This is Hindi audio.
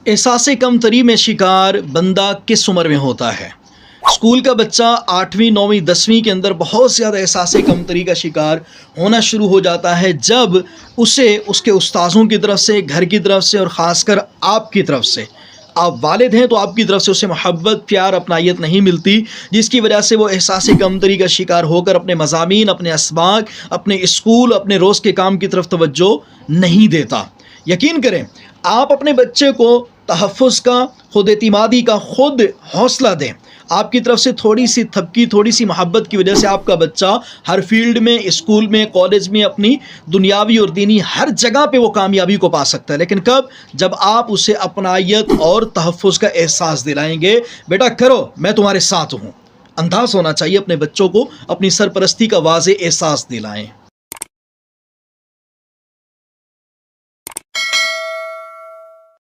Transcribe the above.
एहसास कमतरी में शिकार बंदा किस उम्र में होता है? स्कूल का बच्चा 8वीं 9वीं 10वीं के अंदर बहुत ज़्यादा एहसास कमतरी का शिकार होना शुरू हो जाता है जब उसे उसके उस्ताज़ों की तरफ से, घर की तरफ से और ख़ासकर आपकी तरफ से, आप वालिद हैं तो आपकी तरफ से उसे मोहब्बत, प्यार, अपनायत नहीं मिलती, जिसकी वजह से वो एहसास कमतरी का शिकार होकर अपने मज़ामीन, अपने असबाक, अपने स्कूल, अपने रोज़ के काम की तरफ तवज्जो नहीं देता। यकीन करें, आप अपने बच्चे को तहफ़्फ़ुज़ का, खुद एतिमादी का खुद हौसला दें। आपकी तरफ से थोड़ी सी थपकी, थोड़ी सी मोहब्बत की वजह से आपका बच्चा हर फील्ड में, स्कूल में, कॉलेज में, अपनी दुनियावी और दीनी हर जगह पे वो कामयाबी को पा सकता है। लेकिन कब? जब आप उसे अपनायत और तहफ़्फ़ुज़ का एहसास दिलाएंगे। बेटा करो, मैं तुम्हारे साथ हूँ। अंदाज़ होना चाहिए अपने बच्चों को, अपनी सरपरस्ती का वाज़ेह एहसास दिलाएं।